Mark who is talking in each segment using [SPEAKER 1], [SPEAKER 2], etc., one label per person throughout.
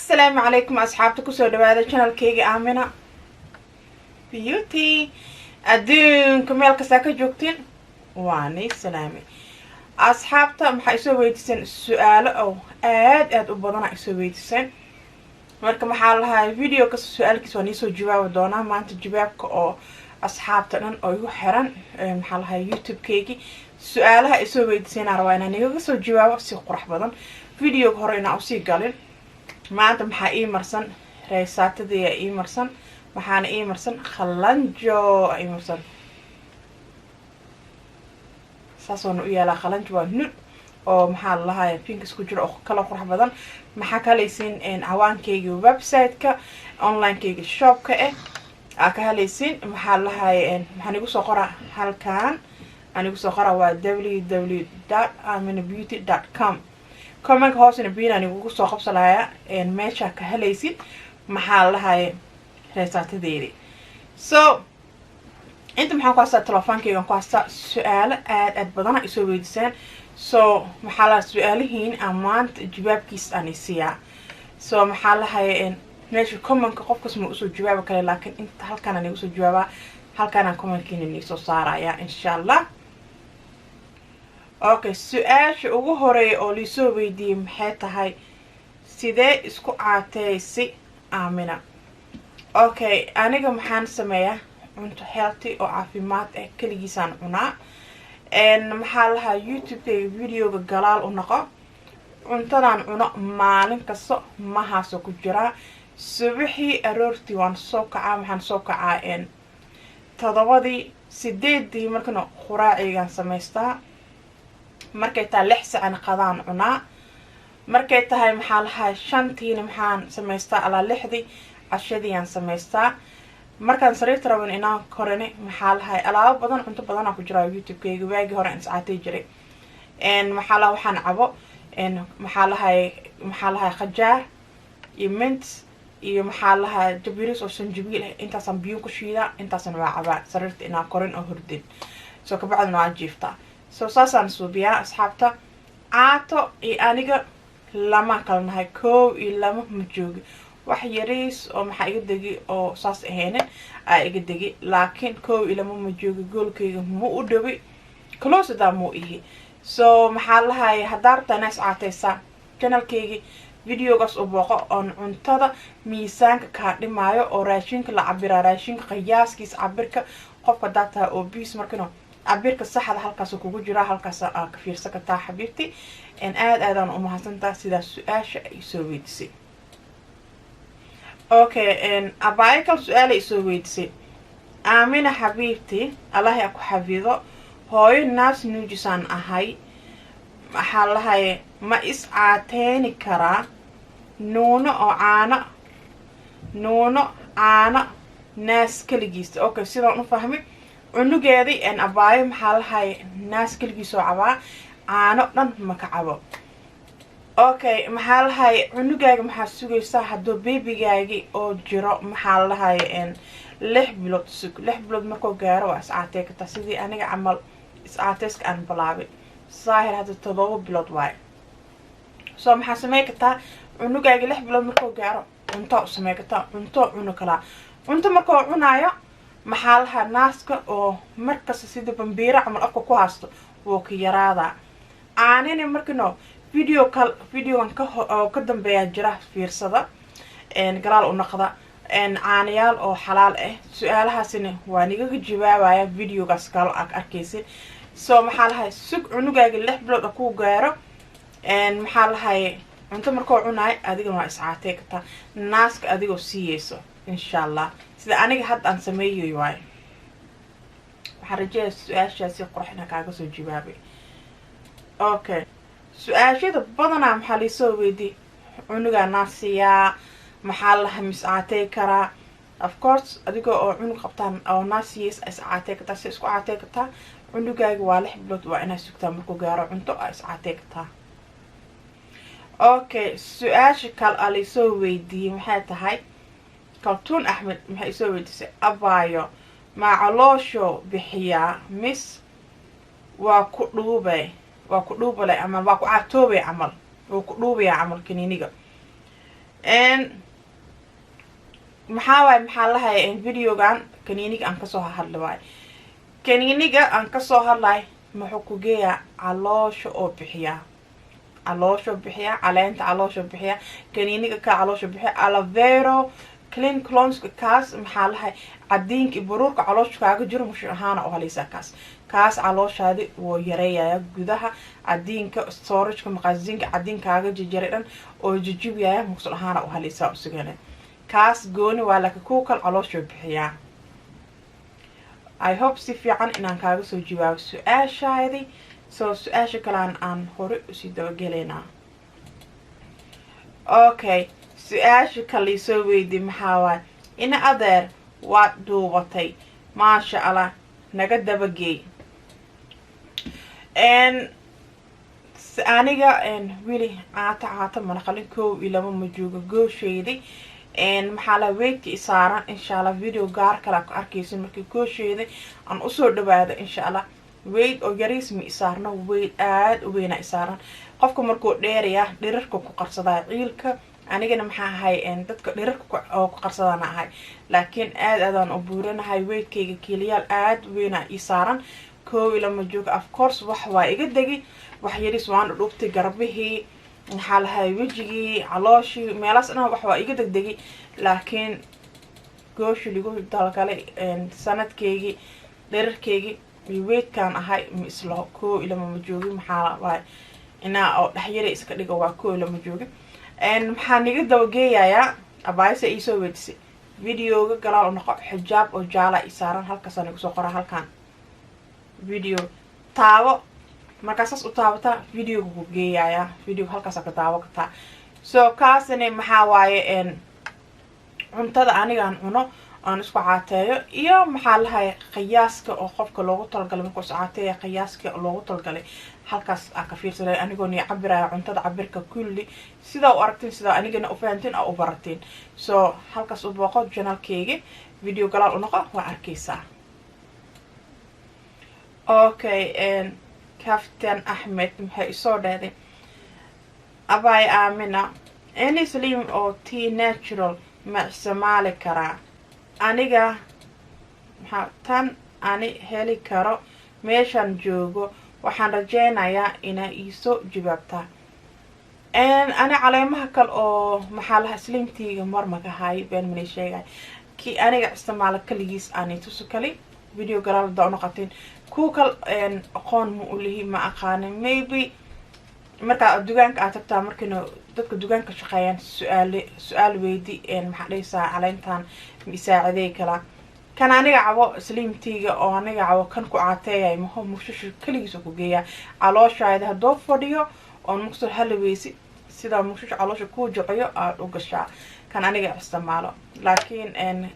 [SPEAKER 1] السلام عليكم أصحابتي كسو دوادا channel كيغي Amenabeauty أدونكم ميل كساكا جوكتين واني سلامي أصحابتا محا إسو ويدسين السؤال أو آد أبادانا إسو ويدسين marka maxaa lahaa video ka su'aalkiis waan soo jawaab doonaa maanta jawaabka oo asxaabta dhan oo igu xiran maxaa lahaa YouTube-keegi su'aalaha ay soo weydiiseen rabaa inaan iga soo jawaabo si qurux badan video hore inaan u sii galin maanta maxaa ii marsan reesaatadii ii marsan waxaana ii marsan khalanjo ii marsan saasoon u yaala khalanjo waa nud oo maxaa lahaa pink isku jiro oo kala qurux badan maxaa ka leeysin awaankeyga website-ka online-keyga shop-ka ka helaysin maxaa lahaa maxaan igu soo qoraa halkaan anigu soo qoraa waa www.amenabeauty.com comment hoosna biinaan igu soo qabsanayaa meesha ka helaysin maxaa lahaa reesaatadeedii so inta maxaan ku haystaa telefoonkeyga ku haystaa su'aalo aad badan isoo weydiiseen so maxaa la su'aalihiin amaanta jawaabkiis aan isiyaa so maxaa lahaa meesha comment-ka qofkas ma usoo jawaabo kale laakiin inta halkaan aan igu soo jawaabaa halkaan aan comment-kiina nii soo saaraya insha Allah okay su'aasha ugu horeeya oo liisoo weydiiyey maxay tahay sidee isku caateysay Amina okay aniga maxaan sameeyaa cunto healthy oo caafimaad kaligiisaan cunaa maxaa lahaa YouTube-kayga videoga galaal u noqo cuntadan cuno maalin kasta mahaaso ku jiraa subaxii aroortii waan soo kacaa maxaan soo kacaa 7 8 markana quraacigan samaystaa markay tahay 6 saacan qadaan cunaa markay tahay maxaa lahaa 5 maxaan samaystaa ala 6 cashadiyaan samaystaa markaan sariirta rabin inaan korane maxaa lahaa alaabo badan cunto badan ku jira YouTube-kayga waagi hore aan saacatay jiray maxaa lahaa waxaan cabo maxaa lahaa qajaar iyo mint iyo maxaa lahaa jabiiris oo sanjabiil intaasaan biyo ku shiidaa intaasaan waa cabaa sariirta inaan korin oo hurdin soo ka bacdina waan jiiftaa soo saasaan suubiyaa asxaabta caato iyo aniga lama kala nahay koow iyo lama ma joogi wax yariis oo maxaa iga degi oo saas ahayn iga degi laakiin koow iyo lama ma joogi goolkayga ma u dhawi close da ma ihi so maxaa lahaa hadaarta naas caateysa channel-kayga videogaas u booqo on cuntada miisaanka ka dhimaayo oo raashinka la cabira raashinka qiyaaskiisa cabirka qofka data oo bis markano cabirka saxda halkaas kugu jira halkaas ka fiirsan kartaa xabiibti aadaan u mahadsantahay sida su'aasha ay soo weydiisay okay abaykal su'aal ay soo weydiisay Amina xabiibti Allah ya ku xafido hooyo naas nuujisaan ahay maxaa lahaa ma is caateeni karaa nuuno caano naas kaligiis okay sidaan u fahmay cunugeedii abaayo maxaa lahaa naas kaligiis oo cabaa caano dhan ma ka cabo okay maxaa lahaa cunugaaga maxaa sugaysaa hadduu babygaagi oo jiro maxaa lahaa 6 bilood sug 6 bilood markuu gaaro waa is caatey kartaa sidii aniga camal is caateyska aan bilaabay saahir hadda 7 bilood waay soo maxaa sameey kartaa cunugaaga 6 bilood markuu gaaro cunto sameey kartaa cunto cuno kala cunto markuu cunaayo maxaa lahaa naaska oo markas sidii bambiira camal afka ku haasto wuu ka yaraadaa aanina markano videogan ka dambeeya jira fiirsada galaal u noqda caanayaal oo xalaal su'aalahaasina waan iga jawaabaya videogaas kala arkaysid soo maxaa lahaa sug cunugaaga 6 bilood ku gaaro maxaa lahaa cunto markuu cunaay adiga waa iscaatay kartaa naaska adigoo siiyeyso insha Allah sida aniga hadda aan sameeyay waay waxaan rajeeyaa su'aashaasi qurxina kaaga soo jawaabay okay su'aashada badanaa maxaa la soo weydiiyay cunuga naasiya maxaa la miscaatay karaa of course adiga oo cunug qabtaan oo naasiyis iscaatay kartaa si isku caatay kartaa cunugaaga waa 6 bilood waa inaad sugtaa markuu gaaro cunto iscaatay kartaa okay su'aasha kale la soo weydiiyay maxay tahay kaltuun Axmed maxay soo weydiisay abaayo ma caloosho bixiyaa mis waa ku dhuubay ama waa ku caatoobay camal oo ku dhuubay camal kiniiniga maxaa lahay videogan kaniiniga aan kasoo hadli waay kaniiniga aan kasoo hadlay muxuu ku geeyaa caloosha oo bixiya caleenta caloosha bixiya kaniiniga ka caloosha bixiya alavero clean cloneska kaas maxaa lahay cadiinka buruurka caloosha kaaga jiro mush ahaana u halaysaa kaas calooshaadi wuu yareeyaya gudaha cadiinka storageka maqaasiinka cadiinkaaga jajaray dhan oo jijibiyaya muqsul ahaana u halaysaa usugane kaas gooni waa laka kuwa kal caloosha bixiyaa I hope si fiican inaan kaaga soo jawaabo su-aashaadi soo su-aasha kalaan aan hore usii dabagelaynaa okay su-aasha kale soo weydi maxaa waay ina adeer waad duubatay maasha allah naga dabageey aniga wili caata manaqalin 1 iyo 2 ma jooga goosheyday maxaa la weydki isaaran insha allah video gaar kale ku arkaysin markii goosheyday aan usoo dhawaado insha allah weyd oo yariis mi isaarno weyd aad u weyn isaaran qofka markuu dheeraya dhirarka ku qarsadaa ciilka anigana maxaa ahay dadka dhirarka oo ku qarsadana ahay laakiin aadaan u buuranahay weydkayga kiiliyaal aad weyn isaaran 1 iyo 2 joog of course wax waa iga dagi wax yariis waan dhubtay garbihii maxaa lahay wejigii calooshii meelaas dhan wax waa iga degdegi laakiin gooshi ligu dalgalay sanadkeygii dherarkeygii iyo weydkaan ahay ma islo 1 iyo 2 ma joogi maxaa waay inaa oo dhaxyare iska dhigo waa 1 iyo 2 joogi maxaa niga dabageeyayaa abaaysa iisoo weydisay videoga galaal u noqo xijaab oo jaala isaaran halkaasaan igu soo qora halkaan video taabo markaasas u taabata videoga ku geeyayaa videoga halkaas ka daawo kartaa soo kaasina maxaa waaye cuntada anigaan cuno aan isku caateeyo iyo maxaa lahay qiyaaska oo qofka loogu talgalay markuu caateeyo qiyaaska loogu talgalay halkaas ka fiirsaday anigoo ni cabiraya cuntada cabirka kulli sida u aragtiin sida anigana u fahantiin oo u baratiin soo halkaas u booqo channelkayga video galaal u noqo waa arkaysaa okay Captain Ahmed maxay soo dhahday abay Amina any slim oo tea natural ma isticmaali karaa aniga maxaa tan ani heli karo meeshan joogo waxaan rajeynayaa inay iisoo jawaabtaa ani caleemaha kale oo maxaa lahaa slimtiga marmaga hay been manay sheegay ki aniga isticmaala kaligiis ani tusu kali video galaal daa noqoteen ku kal aqoon ma u lihi ma aqaan maybe marka dugaanka aad tagtaa markina dadka dugaanka shaqeeyaan su'aal weydi maxaa dhaysaa caleentan misaaciday kala kan aniga cabo slimtiga oo aniga cabo kan ku caateeyay ma mushushu kaligiis ku geeyaa calooshaada hadoo fadhiyo oo muxsul halweysi sida mushushu caloosha ku jiciyo aad u gashaa kan aniga isticmaalo laakiin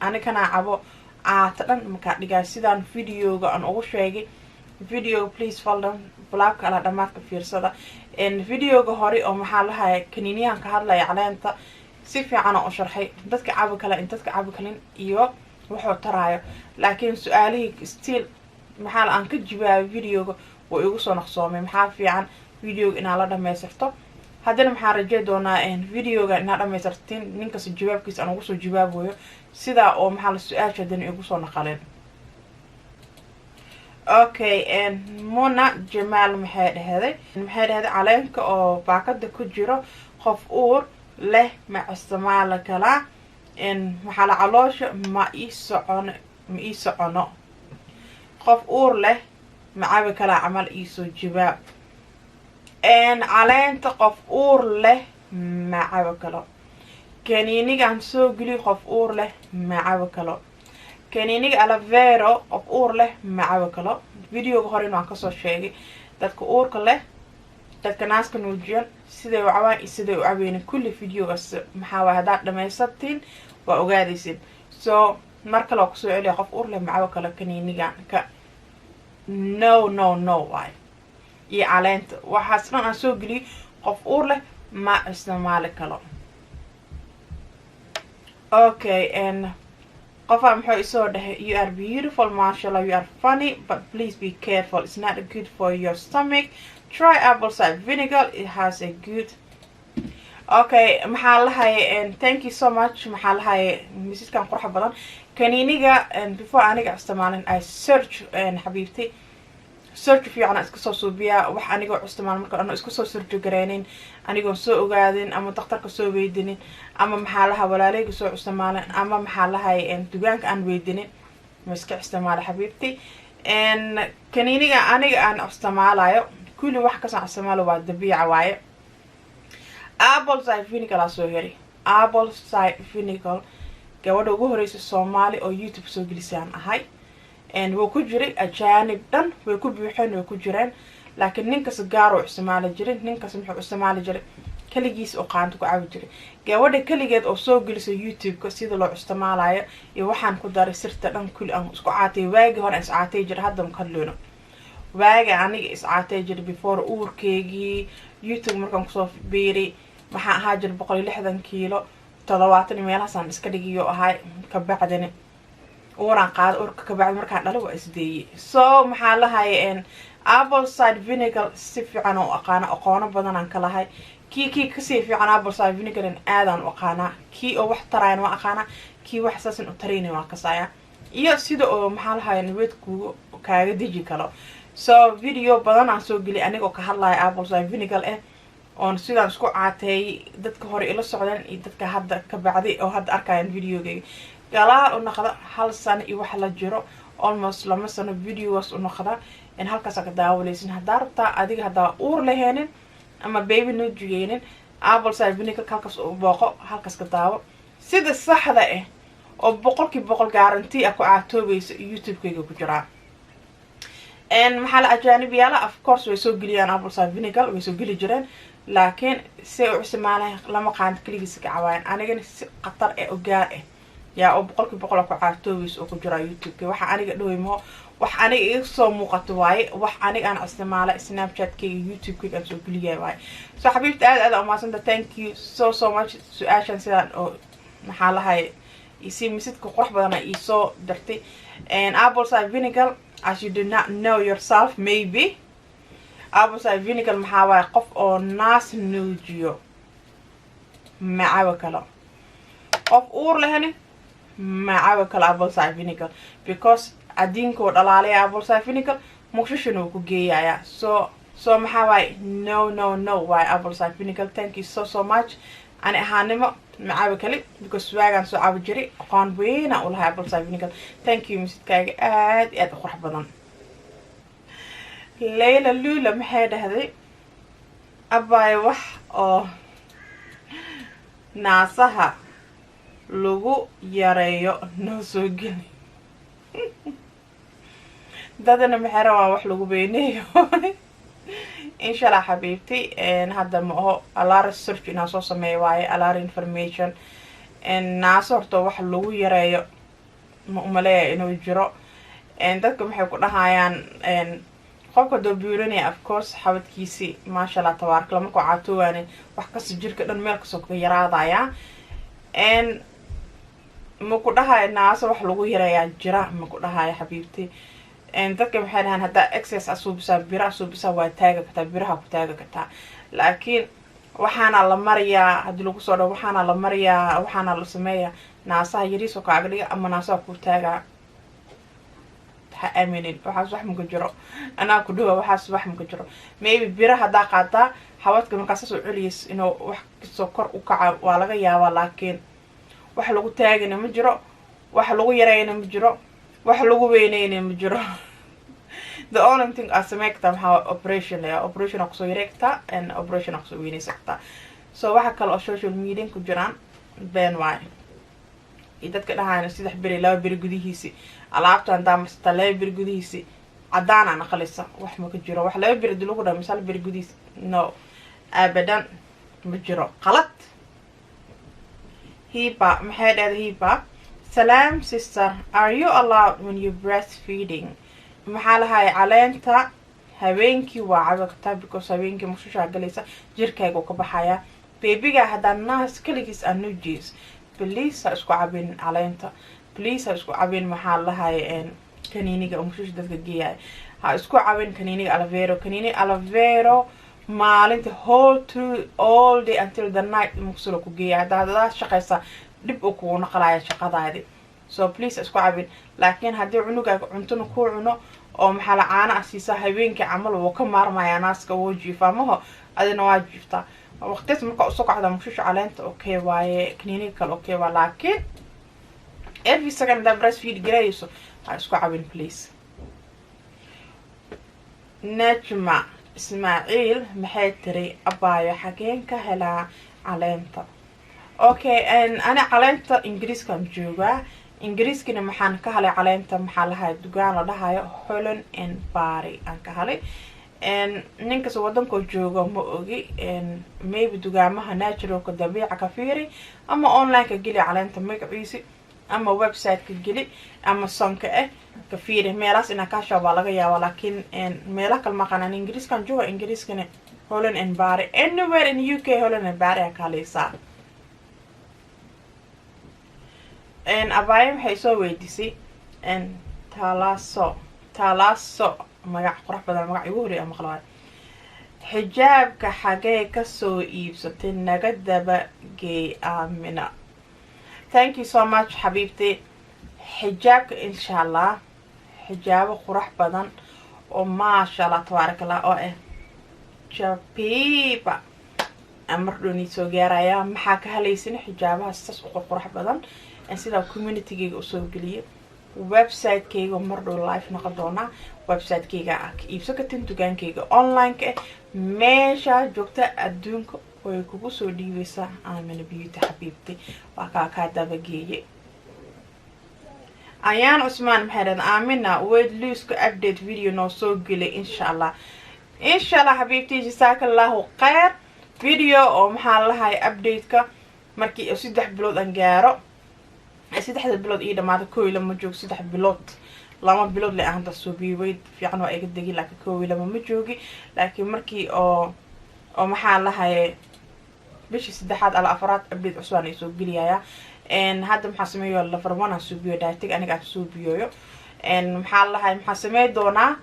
[SPEAKER 1] aniga kana cabo aatadan marka dhigaa sidaan videoga aan ugu sheegay video please follow blog ala dhamaadka fiirsada videoga hore oo maxaa lahaay kaniiniyahan ka hadlaya caleenta si fiican oo sharxay dadka cabo kale in dadka cabo kalin iyo wuxuu taraayo laakiin su'aalihii still maxaa aan ka jawaabay videoga oo igu soo naqsoomay maxaa fiican videoga inaa la dhameystirto haddana maxaa rajay doonaa videoga inaa dhameystirtiin ninkaas jawaabkiisa aan ugu soo jawaabayo sida oo maxaa la su'aasha haddana igu soo naqaleen okay Mona Jamal maxay dhahday caleenka oo baakada ku jiro qof uur leh ma isticmaali kala maxaa la caloosha ma ii socono qof uur leh ma cabi kala camal iisoo jawaab caleenta qof uur leh ma cabi kalo kaniinigan soo geli qof uur leh ma cabi kalo kaniiniga alavero qof uur leh ma cabi kalo videoga hore waan kasoo sheegay dadka uurka leh dadka naaska nuujiyan siday u cabaan iyo siday u cabeeyeen kulli videogaas maxaa waa hadaad dhamaysatiin waa ogaadaysin so marka loo kusoo celiyo qof uur leh ma cabi kalo kaniinigan ka no why iyo caleenta waxaas dhan aan soo geliyay qof uur leh ma isticmaali kalo okay qofaa muxuu isoo dhahay you are beautiful mashallah you are funny but please be careful it's not good for your stomach try apple cider vinegar it has a good okay maxaa lahay thank you so much maxaa lahay misiskan qurux badan kaniiniga before aniga isticmaalin I search xabiibti search fiican iska soo suubiya wax aniga isticmaal marka aan isku soo search gareenin aniga soo ogaadin ama dhakhtarka soo weydinin ama maxaa laha walaaleyga soo isticmaalan ama maxaa lahay dugaanka aan weydinin miska isticmaal xabiibti kaniiniga aniga aan isticmaalayo kulli wax ka soo isticmaalo waa dabiici waaye apple cider vinegar soo heri apple cider vinegar gabadha ugu horeysa Soomaali oo YouTube soo gelisaan ahay wuu ku jiray ajaanib dhan way ku buuxeen way ku jireen laakiin ninkaas gaar oo isticmaali jiray ninkaas muxuu isticmaali jiray kaligiis oo qaanto ku caawin jiray gabadha kaligeed oo soo gelisay YouTube-ka sida loo isticmaalayo iyo waxaan ku daray sirta dhan kulli aan isku caatay waagi hore is caatay jiray hadda ma kadloono waaga aniga is caatay jiray before uurkeygii YouTube markaan kusoo biiray waxaan ahaa jiray 160 kiilo 70 meelahaasaan iska dhigiyo ahay ka bacdani uuraan qaado uurka ka bacdi markaan dhalo waa isdeeyay so maxaa lahay apple cider vinegar si fiican oo aqoon badan aan ka lahay kii kasii fiican apple cider vinegar aadaan u aqaana kii oo wax tarayna waa aqaana kii wax saasan u tarayna waa kasaya iyo sida oo maxaa lahay nabadku kaaga diji karo so video badan aan soo gali aniga oo ka hadlay apple cider vinegar on sidaan isku caatay dadka hore ila socdaan iyo dadka hadda ka bacday oo hadda arkayaan videogayga galaal u noqda hal sano iyo wax la jiro almost lama sano videos u noqda in halkaas ka daawalaysin hadaa rabtaa adiga hadaa uur laheenin ama baby no jugeenin apple cider vinegar halkaas u booqo halkaas ka daawo sida saxda ah oo 100% guarantee ku caatoobaysa YouTube-kayga ku jira maxaa la ajaanib yaala of course way soo geliyaan apple cider vinegar way soo geli jireen laakiin si u isticmaalaan lama qaand kaligiis ka caawaan anigana si qatar ee oo gaar ah yaa oo 100% ku caatoobaysa oo ku jira YouTube-ka waxa aniga dhaweymo wax aniga iga soo muuqato waaye wax aniga aan isticmaalay Snapchat-kayga YouTube-kayga aan soo geliyay waaye so xabiibti aad u maasanta thank you so much su'aashan sidaan oo maxaa lahay isi misidka qurux badan ay soo dartay apple cider vinegar as you do not know yourself maybe apple cider vinegar maxaa waaye qof oo naas nuujiyo macaawa kale qof uur lehani macaawa kale apple cider vinegar because adinko dhalaalay apple cider vinegar muqshishan uu ku geeyaya so maxaa waaye no waaye apple cider vinegar thank you so much ani ahaanimo macaawa kale because waagaan soo caawi jiray aqoon weyn u lahaa apple cider vinegar thank you misidkaaga aad u qurux badan Leila Lula maxay dhahday abay wax oo naasaha lagu yareeyo noo soo geli dadana maxay rabaa wax lagu beeneeyo inshallah xabiibti hadda ma oo ala research inaan soo sameeyo waaye ala information naas horto wax lagu yareeyo ma umaleeyo inuu jiro dadka maxay ku dhahayaan qofka dobuuranaya of course xabadkiisi maasha Allah tabaaraka Allah markuu caatoowaane wax ka soo jirka dhan meel ka soo ka yaraadaya ma ku dhahay naas wax lagu yareeyaa jira ma ku dhahay xabiibti dadka maxay dhahan hadaa excess asuubisa bira asuubisa waa taaga kartaa biraha ku taaga kartaa laakiin waxaana la mariyaa hadii lagu soo dhaw waxaana la mariyaa waxaana la sameeyaa naasaha yariiso kaaga dhiga ama naasaha ku taaga aminin waxaas wax ma jiro ana ku dhaw waxaas wax ma jiro maybe bira hadaa qaata xawadka markaas soo celiis inuu wax soo kor u kaca waa laga yaabaa laakiin wax lagu taagina ma jiro wax lagu yareeyna ma jiro wax lagu weyneyna ma jiro the only thing as make them how operation ku soo yareegta and operation ku soo weyneysa so waxa kale oo social media ku jiraan been waay dadka dhahaana 3 beri 2 beri gudihiisi alaabtan daamasta 2 beri gudihiisi cadaan aan qalisa wax ma ka jiro wax 2 beri lagu dhaw misal beri gudihiisi no abadan ma jiro qalad hiba maxay dhahay hiba salam sister are you allowed when you breastfeeding maxaa lahay caleenta habeenkii waa cabagta because habeenkii mushusha galaysa jirkayga ka baxaya babyga hadaa naas kaligiis aan nuujis please isku cabin caleenta please isku cabin maxaa lahay kaniiniga mushusha dadka geeyay ha isku cabin kaniiniga aloe vera maalinta whole through all day until the night muxulo ku geeya hada shaqaysa dib u ku naqlaaya shaqadaadi so please isku cabin laakiin hadii cunugaaga cuntuna ku cuno oo maxaa la caana asiisa habeenkii camal uu ka maarmaya naaska oo jiifamaho adina waa jiifta waqtiis marka soo kacda mushushu caleenta okay waaye kaniiniga kale okay waa laakiin every second that breastfeed garayso ha isku cabin please Najma Ismail maxay tiri abaayo xageen ka helaa caleenta okay ana caleenta ingiriiskan joogaa ingiriiskina maxaan ka helay caleenta maxaa lahayd dugaan la dhahayo Holland and Barry aan ka helay ninkaas wadanka jooga ma ogi maybe dugaamaha naturalka dabiica ka fiiri ama online ka geli caleenta magaciisa ama website ka geli ama sonka ka fiiri meelaas ina ka shaba laga yaabo laakiin meelaha kale ma qanaan ingiriiskan jooga ingiriiskana Holland and Barry anywhere in UK Holland and Barry ka leeysa abaayo waxay soo weydiisay talaaso magac qurux badan magac ugu horeeyay ama qalad xijaabka xagee ka soo iibsatay naga daba geey Amina thank you so much xabiibti xijaabka inshallah xijaabo qurux badan oo ma sha Allah tabarakallah oo Jabiiba amar dooni soo gaaraya maxaa ka helaysin xijaabaha sas u qurux badan sida community-ga soo galiye website-kayga mar dhow live noqon doona website-kayga iibso ka tin dugaankayga online-ka meesha joogta adduunka way kugu soo dhiibaysaa Amenabeauty xabiibti waa ka daba geeyay ayaan Usman maxamed Amina weight loss ka update video no soo galay inshallah xabiibti jazaakallahu khayr video oo maxaa lahay update ka markii 3 bilood aan gaaro 3 bilood ii dhamaad kooy lama joog 3 bilood lama bilood la ahanta soo biiway fiican oo iga dagi laakiin kooy lama ma joogi laakiin markii oo maxaa lahay bishi 3 ala afraad update cusub ay soo galiyaya hadda maxaa sameeyo la farmana soo biyo daatig aniga soo biyoyo maxaa lahay maxaa sameey doona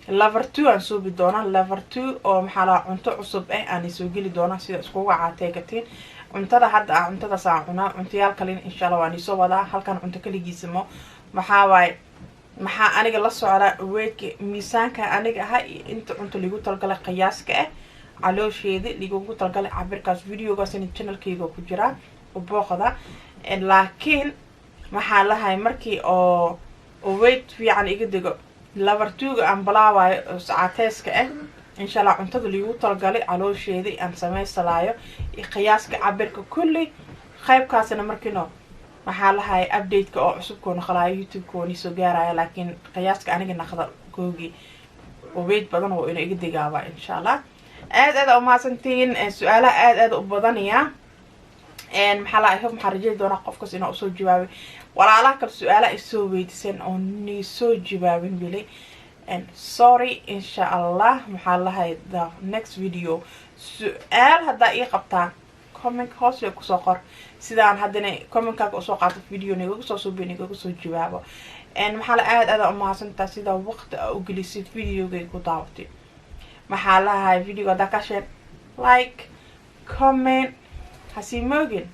[SPEAKER 1] level 2 aan soo bi doona level 2 oo maxaa la cunto cusub aan soo gali doona sida isku wacaatay katiin cuntada hadda cuntada saacuna cuntayaal kale inshallah waan soo wadaa halkan cunto kaligiisimo maxaa aniga la socda weedka miisaanka aniga aha inta cunto ligu talgalay qiyaaska caloosheeda ligu talgalay cabirkaas videogaas in channel-kayga ku jira oo booqada laakiin maxaa lahay markii oo weight fiican iga digo level 2 aan balaawayo saacateeska inshallah cuntada ligu talgalay caloosheeda aan sameeysalaayo qiyaaska cabirka kulli qaybkaasna markiino maxaa lahay update-ka oo cusub koona qalaayo YouTube-kooni soo gaaraya laakiin qiyaaska aniga naqda googi oo weight badan oo ina iga digaaba inshallah aad u maasantiin su'aalaha aad u badaniya maxaa la ahayd maxaa rajay doona qofkaas inuu soo jawaabo walaalaha kale su'aalaha ay soo weydiiseen oo ni soo jawaabin bilay sorry inshallah maxaa lahayd the next video su'aal hadda ii qabtaan comment hoos ku soo qor sidaan hadana comment-kaaga soo qaato video niga soo suubin niga soo jawaabo maxaa la aad u mahadsantahay sida waqti u gelisay video-ga ku daawatay maxaa lahayd video da ka share like comment hasimogin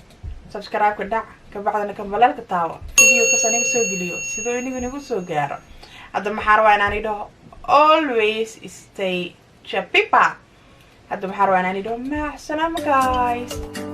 [SPEAKER 1] subscribe ka dhac ka bacdana ka balaalka taawa video ka saniga soo geliyo sidoo inigu soo gaaro hadda maxaa rabaa inaan idho always stay Jabiiba hadda maxaa rabaa inaan idho ma salaam guys